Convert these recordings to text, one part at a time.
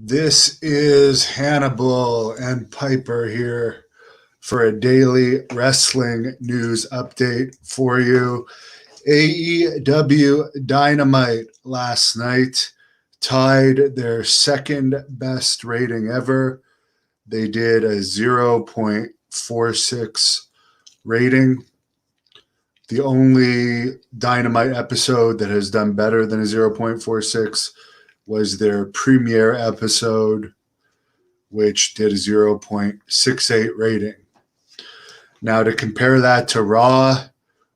This is Hannibal and Piper here for a daily wrestling news update for you. AEW Dynamite last night tied their second best rating ever. They did a 0.46 rating. The only Dynamite episode that has done better than a 0.46 was their premiere episode, which did a 0.68 rating. Now, to compare that to Raw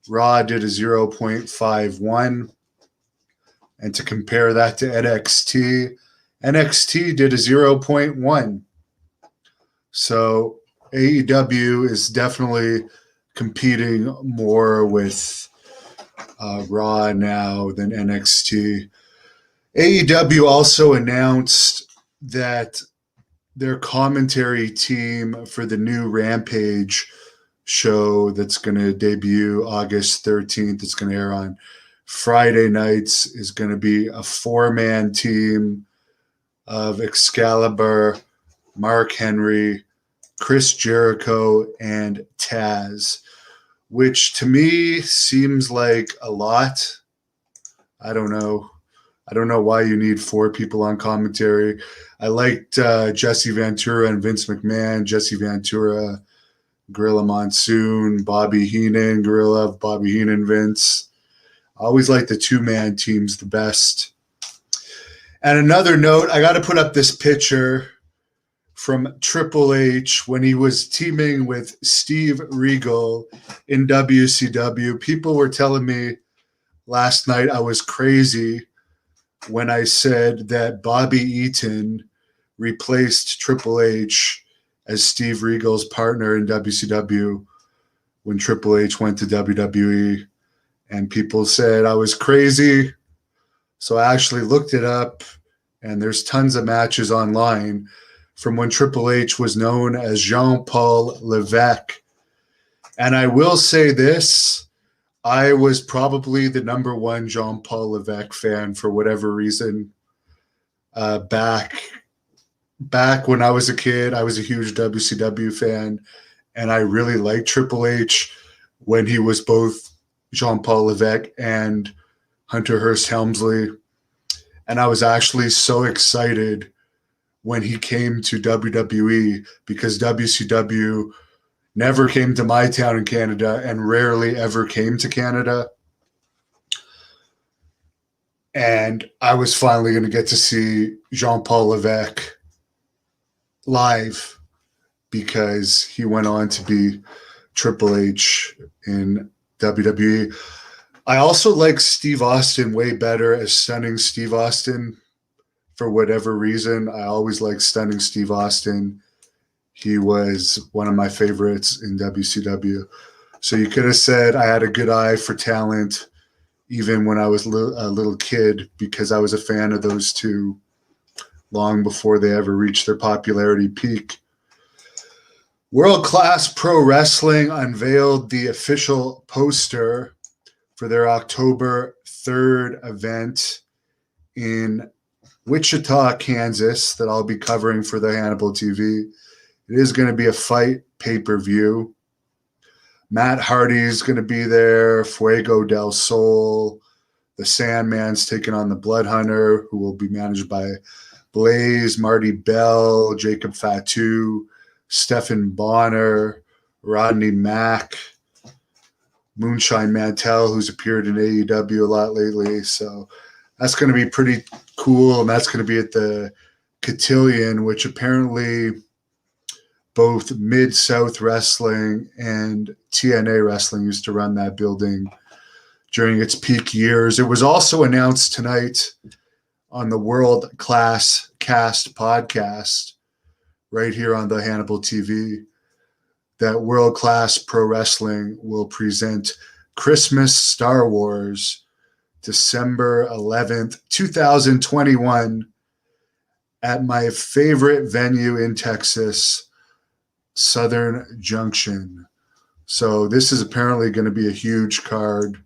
did a 0.51. And to compare that to NXT did a 0.1. So AEW is definitely competing more with Raw now than NXT. AEW also announced that their commentary team for the new Rampage show that's going to debut August 13th, it's going to air on Friday nights, is going to be a four-man team of Excalibur, Mark Henry, Chris Jericho, and Taz, which to me seems like a lot. I don't know why you need four people on commentary. I liked Jesse Ventura and Vince McMahon, Jesse Ventura, Gorilla Monsoon, Bobby Heenan, Gorilla, Bobby Heenan, Vince. I always like the two-man teams the best. And another note, I got to put up this picture from Triple H when he was teaming with Steve Regal in WCW. People were telling me last night I was crazy when I said that Bobby Eaton replaced Triple H as Steve Regal's partner in WCW when Triple H went to WWE. And people said I was crazy. So I actually looked it up, and there's tons of matches online from when Triple H was known as Jean-Paul Levesque. And I will say this, I was probably the number one Jean-Paul Levesque fan for whatever reason. Back when I was a kid, I was a huge WCW fan, and I really liked Triple H when he was both Jean-Paul Levesque and Hunter Hearst Helmsley. And I was actually so excited when he came to WWE because WCW never came to my town in Canada and rarely ever came to Canada. And I was finally going to get to see Jean-Paul Levesque live because he went on to be Triple H in WWE. I also like Steve Austin way better as Stunning Steve Austin. For whatever reason, I always liked Stunning Steve Austin. He was one of my favorites in WCW. So you could have said I had a good eye for talent even when I was a little kid because I was a fan of those two long before they ever reached their popularity peak. World Class Pro Wrestling unveiled the official poster for their October 3rd event in Wichita, Kansas, that I'll be covering for the Hannibal TV. It is going to be a fight pay-per-view. Matt Hardy's going to be there, Fuego del Sol, the Sandman's taking on the Blood Hunter, who will be managed by Blaze, Marty Bell, Jacob Fatu, Stephen Bonner, Rodney Mack, Moonshine Mantell, who's appeared in AEW a lot lately. So that's going to be pretty cool, and that's going to be at the Cotillion, which apparently both Mid-South Wrestling and TNA Wrestling used to run that building during its peak years. It was also announced tonight on the World Class Cast podcast right here on the Hannibal TV that World Class Pro Wrestling will present Christmas Star Wars December 11th, 2021 at my favorite venue in Texas, Southern Junction. So this is apparently going to be a huge card.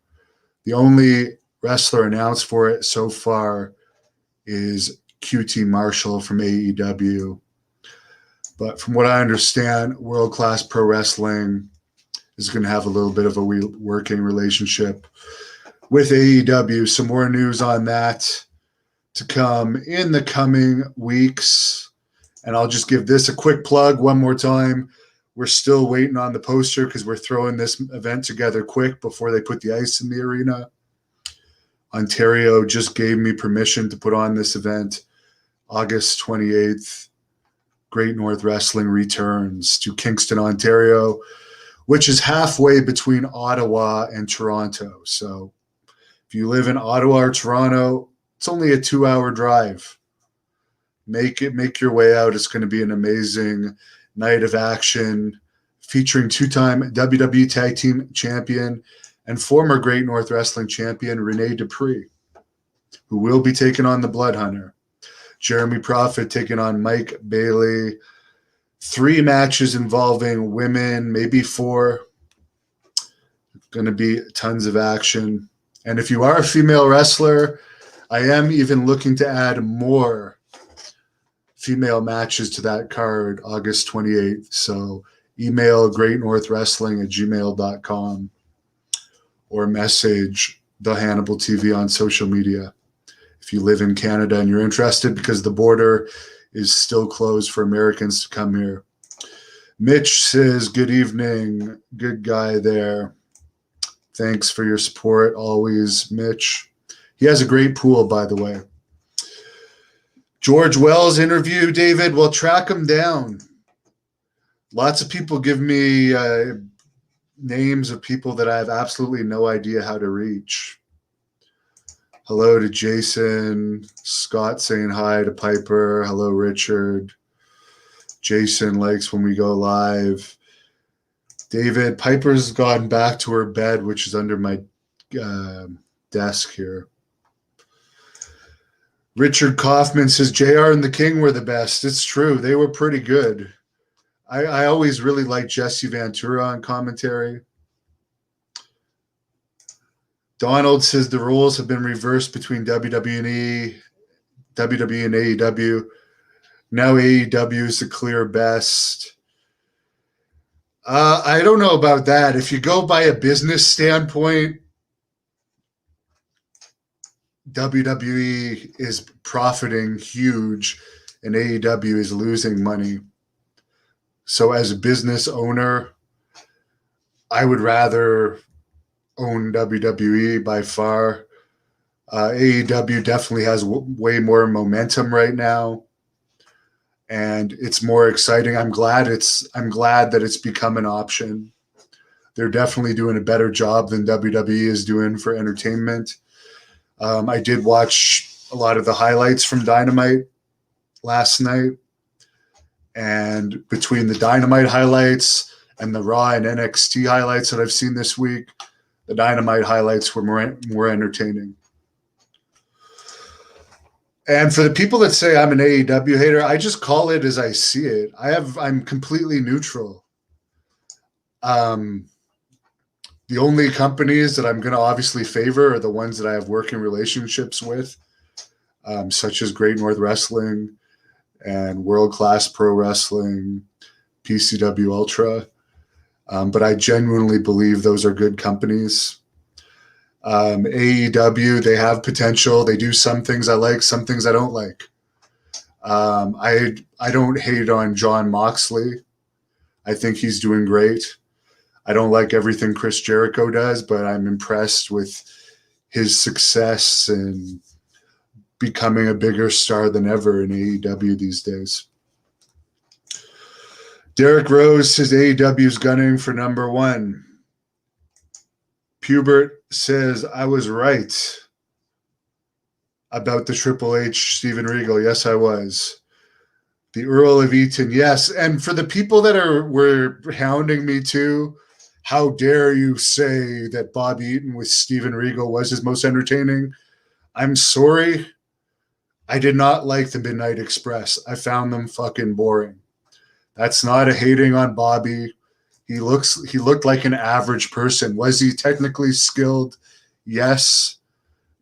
The only wrestler announced for it so far is QT Marshall from AEW. But from what I understand, World Class Pro Wrestling is going to have a little bit of a working relationship with AEW. Some more news on that to come in the coming weeks. And I'll just give this a quick plug one more time. We're still waiting on the poster because we're throwing this event together quick before they put the ice in the arena. Ontario just gave me permission to put on this event. August 28th, Great North Wrestling returns to Kingston, Ontario, which is halfway between Ottawa and Toronto. So if you live in Ottawa or Toronto, it's only a 2-hour drive. Make your way out. It's going to be an amazing night of action featuring two-time WWE Tag Team Champion and former Great North Wrestling Champion Rene Dupree, who will be taking on the Blood Hunter. Jeremy Prophet taking on Mike Bailey. 3 matches involving women, maybe 4. Going to be tons of action. And if you are a female wrestler, I am even looking to add more female matches to that card August 28th. So email greatnorthwrestling@gmail.com or message The Hannibal TV on social media if you live in Canada and you're interested, because the border is still closed for Americans to come here. Mitch says, good evening. Good guy there. Thanks for your support always, Mitch. He has a great pool, by the way. George Wells interview, David. Well, track him down. Lots of people give me names of people that I have absolutely no idea how to reach. Hello to Jason. Scott saying hi to Piper. Hello, Richard. Jason likes when we go live. David, Piper's gone back to her bed, which is under my desk here. Richard Kaufman says, JR and the King were the best. It's true. They were pretty good. I always really liked Jesse Ventura on commentary. Donald says the roles have been reversed between WWE and AEW. Now AEW is the clear best. I don't know about that. If you go by a business standpoint, WWE is profiting huge and AEW is losing money. So as a business owner, I would rather own WWE by far. AEW definitely has way more momentum right now, and it's more exciting. I'm glad that it's become an option. They're definitely doing a better job than WWE is doing for entertainment. I did watch a lot of the highlights from Dynamite last night, and between the Dynamite highlights and the Raw and NXT highlights that I've seen this week, the Dynamite highlights were more entertaining. And for the people that say I'm an AEW hater, I just call it as I see it. I'm completely neutral. The only companies that I'm going to obviously favor are the ones that I have working relationships with, such as Great North Wrestling and World Class Pro Wrestling, PCW Ultra. But I genuinely believe those are good companies. AEW, they have potential. They do some things I like, some things I don't like. I don't hate on Jon Moxley. I think he's doing great. I don't like everything Chris Jericho does, but I'm impressed with his success and becoming a bigger star than ever in AEW these days. Derek Rose says AEW is gunning for number 1. Pubert says, I was right about the Triple H Steven Regal. Yes, I was. The Earl of Eaton, yes. And for the people that were hounding me too, how dare you say that Bob Eaton with Steven Regal was his most entertaining? I'm sorry. I did not like the Midnight Express. I found them fucking boring. That's not a hating on Bobby. He looked like an average person. Was he technically skilled? Yes.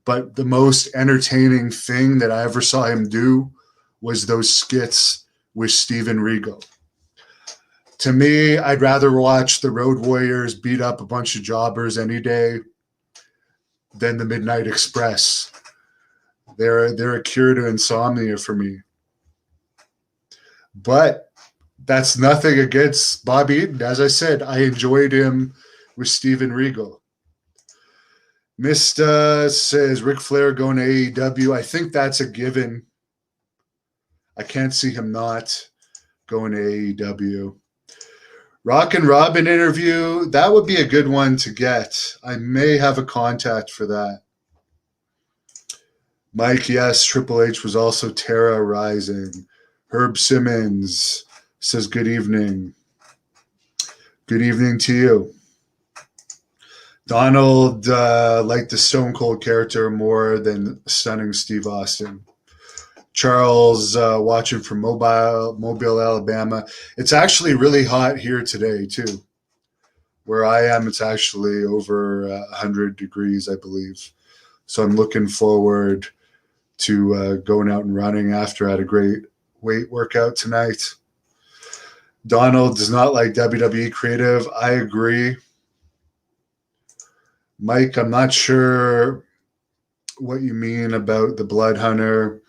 but the most entertaining thing that I ever saw him do was those skits with Steven Regal. To me, I'd rather watch the Road Warriors beat up a bunch of jobbers any day than the Midnight Express. They're a cure to insomnia for me. But that's nothing against Bob Eaton. As I said, I enjoyed him with Steven Regal. Mista says Ric Flair going to AEW. I think that's a given. I can't see him not going to AEW. Rock and Robin interview, that would be a good one to get. I may have a contact for that. Mike, yes, Triple H was also Terra Rising. Herb Simmons says good evening. Good evening to you. Donald liked the Stone Cold character more than stunning Steve Austin. Charles watching from Mobile, Alabama. It's actually really hot here today, too. Where I am, it's actually over 100 degrees, I believe. So I'm looking forward to going out and running after I had a great weight workout tonight. Donald does not like WWE creative. I agree. Mike, I'm not sure what you mean about the Blood Hunter.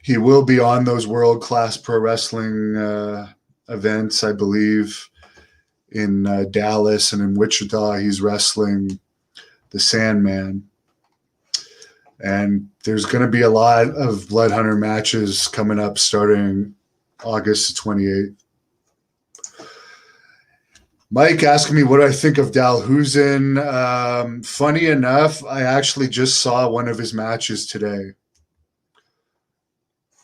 He will be on those world-class pro wrestling events, I believe, in Dallas and in Wichita. He's wrestling the Sandman. And there's going to be a lot of Blood Hunter matches coming up starting August 28th. Mike asking me what I think of Dalhousen. Funny enough, I actually just saw one of his matches today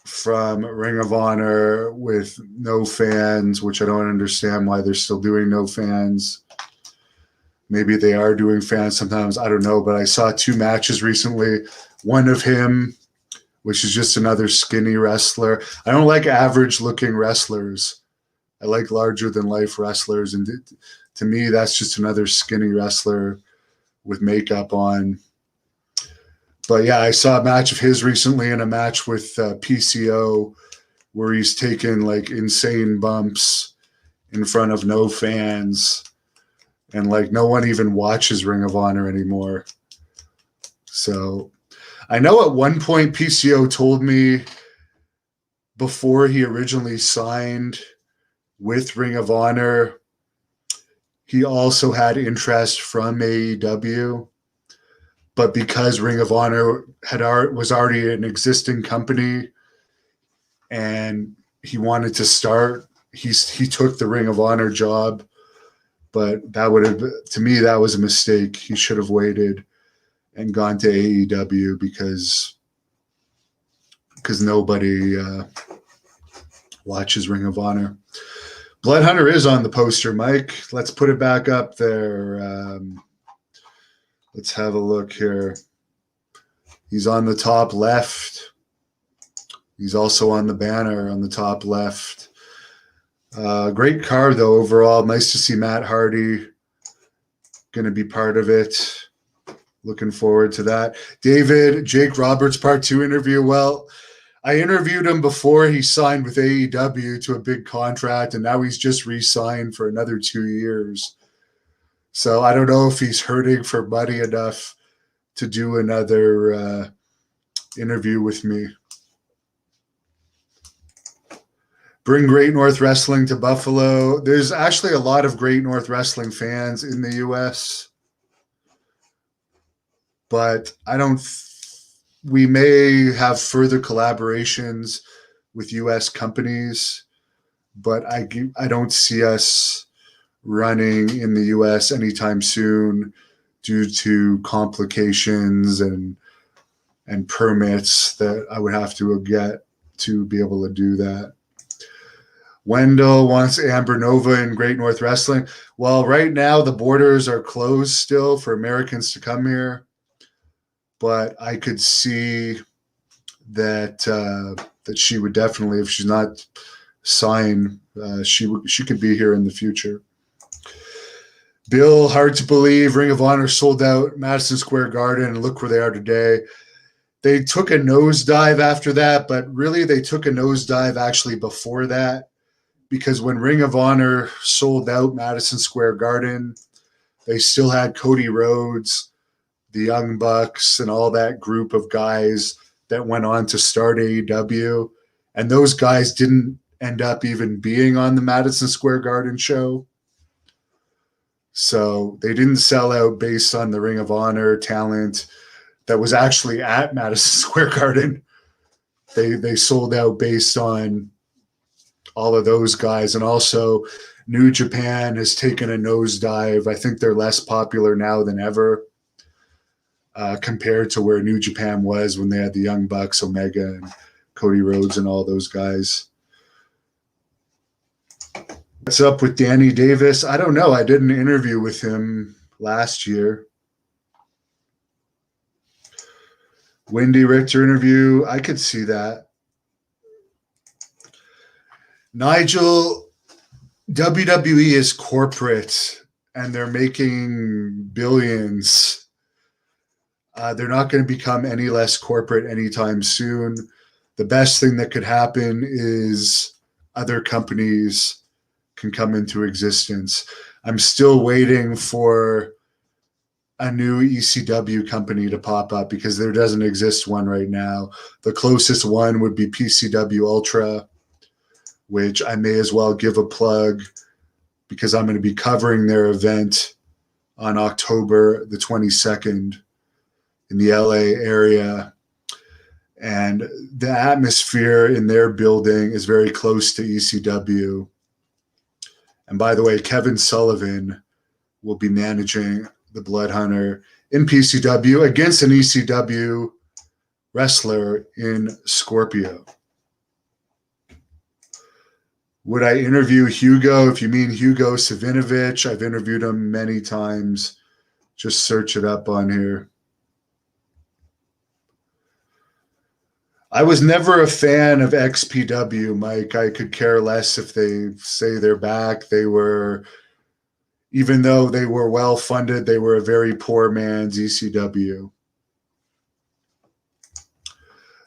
from Ring of Honor with no fans, which I don't understand why they're still doing no fans. Maybe they are doing fans sometimes. I don't know, but I saw 2 matches recently. One of him, which is just another skinny wrestler. I don't like average-looking wrestlers. I like larger-than-life wrestlers. And to me, that's just another skinny wrestler with makeup on. But, yeah, I saw a match of his recently and a match with PCO where he's taken, like, insane bumps in front of no fans. And, like, no one even watches Ring of Honor anymore. So I know at one point PCO told me before he originally signed with Ring of Honor, he also had interest from AEW. But because Ring of Honor was already an existing company and he wanted to start, he took the Ring of Honor job. But that would have, to me, that was a mistake. He should have waited and gone to AEW because nobody watches Ring of Honor. Blood Hunter is on the poster, Mike. Let's put it back up there. Let's have a look here. He's on the top left. He's also on the banner on the top left. Great card, though, overall. Nice to see Matt Hardy going to be part of it. Looking forward to that. David, Jake Roberts Part 2 interview. Well, I interviewed him before he signed with AEW to a big contract, and now he's just re-signed for another 2 years. So I don't know if he's hurting for money enough to do another interview with me. Bring Great North Wrestling to Buffalo. There's actually a lot of Great North Wrestling fans in the U.S., but we may have further collaborations with U.S. companies, but I don't see us running in the U.S. anytime soon due to complications and permits that I would have to get to be able to do that. Wendell wants Amber Nova in Great North Wrestling. Well, right now the borders are closed still for Americans to come here, but I could see that that she would definitely, if she's not signed, she could be here in the future. Bill, hard to believe, Ring of Honor sold out Madison Square Garden, and look where they are today. They took a nosedive after that, but really they took a nosedive actually before that, because when Ring of Honor sold out Madison Square Garden, they still had Cody Rhodes, the Young Bucks, and all that group of guys that went on to start AEW. And those guys didn't end up even being on the Madison Square Garden show. So they didn't sell out based on the Ring of Honor talent that was actually at Madison Square Garden. They sold out based on all of those guys. And also New Japan has taken a nosedive. I think they're less popular now than ever compared to where New Japan was when they had the Young Bucks, Omega, and Cody Rhodes and all those guys. What's up with Danny Davis? I don't know. I did an interview with him last year. Wendy Richter interview. I could see that. Nigel, WWE is corporate and they're making billions. They're not going to become any less corporate anytime soon. The best thing that could happen is other companies can come into existence. I'm still waiting for a new ECW company to pop up because there doesn't exist one right now. The closest one would be PCW Ultra, which I may as well give a plug because I'm going to be covering their event on October the 22nd in the LA area. And the atmosphere in their building is very close to ECW. And by the way, Kevin Sullivan will be managing the Blood Hunter in PCW against an ECW wrestler in Scorpio. Would I interview Hugo? If you mean Hugo Savinovich, I've interviewed him many times. Just search it up on here. I was never a fan of XPW, Mike. I could care less if they say they're back. They were, even though they were well funded, they were a very poor man's ECW.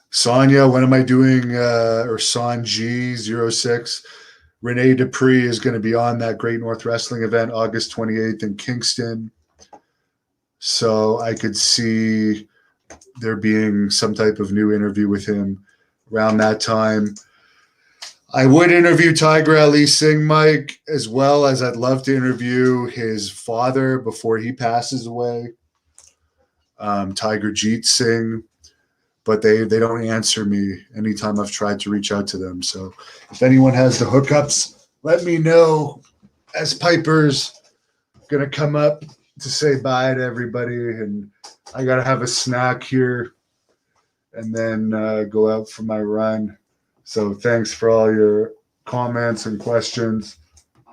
Sonia, when am I doing, or Sanji06? Renee Dupree is going to be on that Great North Wrestling event August 28th in Kingston. So I could see there being some type of new interview with him around that time. I would interview Tiger Ali Singh, Mike, as well as I'd love to interview his father before he passes away, Tiger Jeet Singh. But they don't answer me anytime I've tried to reach out to them. So if anyone has the hookups, let me know, as Piper's going to come up to say bye to everybody. And I got to have a snack here and then go out for my run. So thanks for all your comments and questions.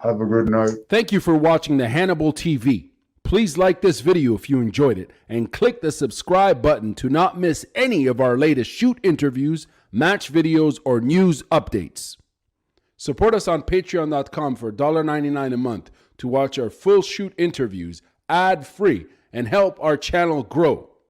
Have a good night. Thank you for watching the Hannibal TV. Please like this video if you enjoyed it and click the subscribe button to not miss any of our latest shoot interviews, match videos, or news updates. Support us on patreon.com for $1.99 a month to watch our full shoot interviews ad-free and help our channel grow.